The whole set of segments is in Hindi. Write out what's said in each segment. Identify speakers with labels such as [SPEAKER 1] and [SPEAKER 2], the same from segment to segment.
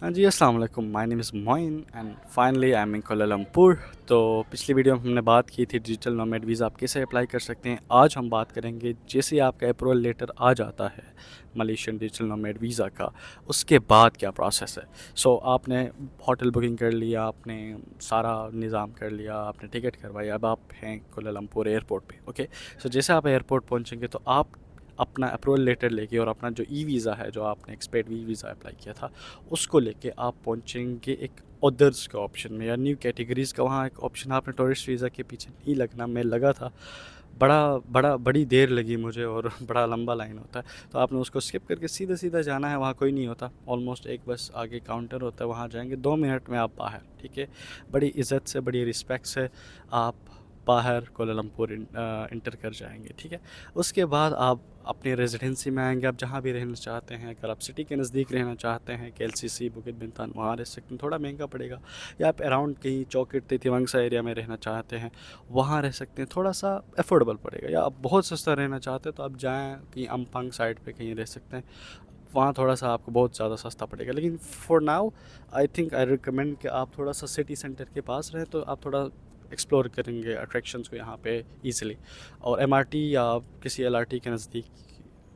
[SPEAKER 1] हाँ जी, अस्सलाम वालेकुम। My name is Moin and finally I am in Kuala Lumpur. तो पिछली वीडियो में हमने बात की थी डिजिटल नोमैड वीज़ा आप कैसे अप्लाई कर सकते हैं। आज हम बात करेंगे जैसे ही आपका अप्रूवल लेटर आ जाता है मलेशियन डिजिटल नोमैड वीज़ा का, उसके बाद क्या प्रोसेस है। सो आपने होटल बुकिंग कर लिया, आपने सारा निज़ाम कर लिया, आपने टिकट करवाई, अब आप हैं कोलालमपुर एयरपोर्ट पे। ओके, सो जैसे आप एयरपोर्ट पहुंचेंगे तो आप अपना अप्रूवल लेटर लेके और अपना जो ई वीज़ा है, जो आपने एक्सपेड वीज़ा अप्लाई किया था, उसको लेके आप पहुंचेंगे एक अदर्स का ऑप्शन में या न्यू कैटेगरीज़ का। वहाँ एक ऑप्शन आपने टूरिस्ट वीज़ा के पीछे नहीं लगना, मैं लगा था, बड़ी देर लगी मुझे और बड़ा लंबा लाइन होता है। तो आपने उसको स्किप करके सीधा सीधा जाना है, वहाँ कोई नहीं होता, ऑलमोस्ट एक बस आगे काउंटर होता है, वहाँ जाएंगे 2 मिनट में आप बाहर। ठीक है, बड़ी इज़्ज़त से, बड़ी रिस्पेक्ट से आप बाहर कोलालमपुर इंटर कर जाएंगे। ठीक है, उसके बाद आप अपनी रेजिडेंसी में आएंगे, आप जहाँ भी रहना चाहते हैं। अगर आप सिटी के नज़दीक रहना चाहते हैं, KLCC बुकित बिंतान, वहाँ रह सकते हैं, थोड़ा महंगा पड़ेगा। या आप अराउंड कहीं चौकिट तितिवंगसा एरिया में रहना चाहते हैं, वहाँ रह सकते हैं, थोड़ा सा अफोर्डेबल पड़ेगा। या आप बहुत सस्ता रहना चाहते हैं तो आप जाएँ कहीं अम्पंग साइड पे कहीं रह सकते हैं, वहाँ थोड़ा सा आपको बहुत ज़्यादा सस्ता पड़ेगा। लेकिन for now I think I recommend कि आप थोड़ा सा सिटी सेंटर के पास रहें, तो आप थोड़ा एक्सप्लोर करेंगे अट्रैक्शंस को यहाँ पे ईज़िली। और MRT या किसी LRT के नज़दीक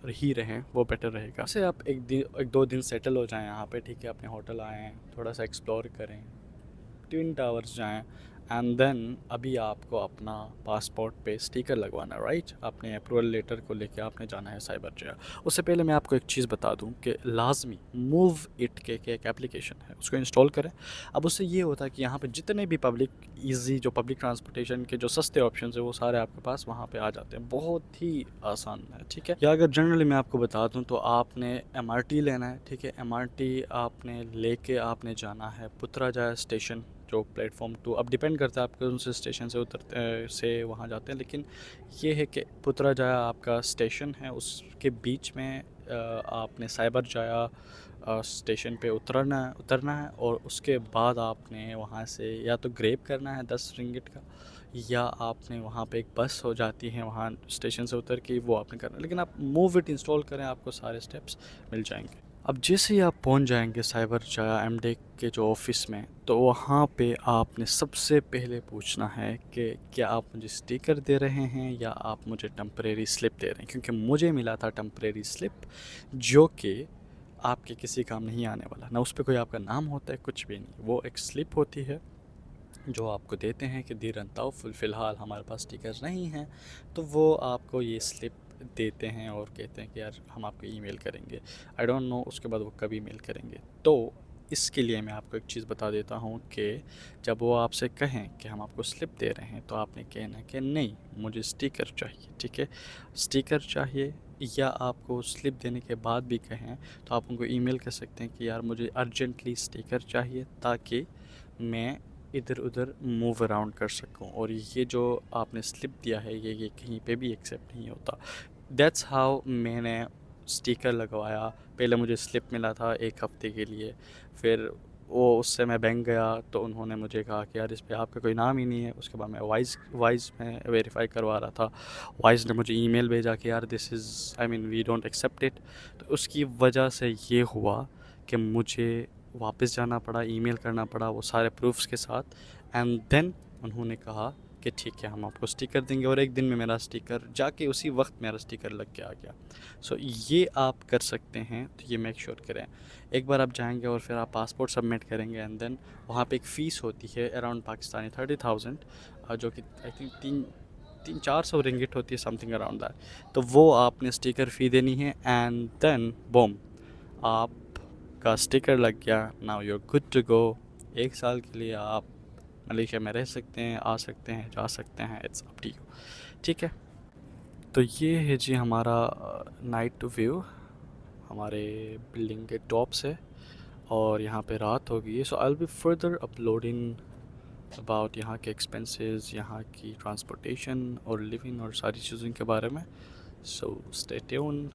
[SPEAKER 1] ही रहें, वो बेटर रहेगा। जैसे आप एक दो दिन सेटल हो जाएं यहाँ पे, ठीक है, अपने होटल आएँ, थोड़ा सा एक्सप्लोर करें, ट्विन टावर्स जाएं, एंड देन अभी आपको अपना पासपोर्ट पे स्टिकर लगवाना है, राइट। अपने अप्रूवल लेटर को लेके आपने जाना है साइबर जया। उससे पहले मैं आपको एक चीज़ बता दूं कि लाजमी मूव इट के एक एप्लीकेशन है, उसको इंस्टॉल करें। अब उससे ये होता है कि यहाँ पे जितने भी पब्लिक ट्रांसपोर्टेशन के जो सस्ते ऑप्शन है, वो सारे आपके पास वहाँ पे आ जाते हैं, बहुत ही आसान है। ठीक है, या अगर जनरली मैं आपको बता दूँ तो आपने MRT लेना है। ठीक है, MRT आपने लेके आपने जाना है पुत्राजया स्टेशन, जो प्लेटफॉर्म 2, अब डिपेंड करता है आप कौन से स्टेशन से उतरते से वहाँ जाते हैं। लेकिन ये है कि पुत्राजया आपका स्टेशन है, उसके बीच में आपने साइबर जाया स्टेशन पे उतरना है। और उसके बाद आपने वहाँ से या तो ग्रेब करना है 10 रिंगिट का, या आपने वहाँ पे एक बस हो जाती है, वहाँ स्टेशन से उतर के वो आपने करना है। लेकिन आप मूव इट इंस्टॉल करें, आपको सारे स्टेप्स मिल जाएंगे। अब जैसे ही आप पहुंच जाएंगे साइबर जाया MDEC के जो ऑफिस में, तो वहाँ पे आपने सबसे पहले पूछना है कि क्या आप मुझे स्टिकर दे रहे हैं या आप मुझे टेम्परेरी स्लिप दे रहे हैं। क्योंकि मुझे मिला था टेम्परेरी स्लिप, जो कि आपके किसी काम नहीं आने वाला, ना उस पर कोई आपका नाम होता है, कुछ भी नहीं। वो एक स्लिप होती है जो आपको देते हैं कि धीरन ताओ फ़िलहाल हमारे पास स्टिकर्स नहीं हैं, तो वो आपको ये स्लिप देते हैं और कहते हैं कि यार हम आपको ईमेल करेंगे। आई डोंट नो उसके बाद वो कब ईमेल करेंगे। तो इसके लिए मैं आपको एक चीज़ बता देता हूँ कि जब वो आपसे कहें कि हम आपको स्लिप दे रहे हैं, तो आपने कहना है कि नहीं, मुझे स्टिकर चाहिए। ठीक है, स्टिकर चाहिए। या आपको स्लिप देने के बाद भी कहें तो आप उनको ईमेल कर सकते हैं कि यार मुझे अर्जेंटली स्टिकर चाहिए, ताकि मैं इधर उधर मूव अराउंड कर सकूं। और ये जो आपने स्लिप दिया है, ये कहीं पे भी एक्सेप्ट नहीं होता। दैट्स हाउ मैंने स्टिकर लगवाया। पहले मुझे स्लिप मिला था 1 हफ्ते के लिए, फिर वो उससे मैं बैंक गया तो उन्होंने मुझे कहा कि यार इस पे आपका कोई नाम ही नहीं है। उसके बाद मैं वाइज में वेरीफाई करवा रहा था, वाइज ने मुझे ईमेल भेजा कि यार this is, I mean we don't accept it. तो उसकी वजह से ये हुआ कि मुझे वापस जाना पड़ा, ईमेल करना पड़ा वो सारे प्रूफ्स के साथ। एंड देन उन्होंने कहा कि ठीक है, हम आपको स्टिकर देंगे। और एक दिन में मेरा स्टिकर जाके उसी वक्त मेरा स्टिकर लग के आ गया। सो ये आप कर सकते हैं, तो ये मेक श्योर करें। एक बार आप जाएंगे और फिर आप पासपोर्ट सबमिट करेंगे, एंड देन वहाँ पे एक फ़ीस होती है अराउंड पाकिस्तानी 30,000, जो कि आई थिंक 300-400 रिंगिट होती है, समथिंग अराउंड दैट। तो वो आपने स्टिकर फ़ी देनी है, एंड देन बूम, आपका स्टिकर लग गया। Now you are good to go. 1 साल के लिए आप मलेशिया में रह सकते हैं, आ सकते हैं, जा सकते हैं, इट्स अप टू यू। ठीक है, तो ये है जी हमारा नाइट व्यू हमारे बिल्डिंग के टॉप से। और यहाँ पे रात हो गई है। So I will be further uploading about यहाँ के एक्सपेंसेस, यहाँ की ट्रांसपोर्टेशन और लिविंग और सारी चीज़ों के बारे में। So stay tune.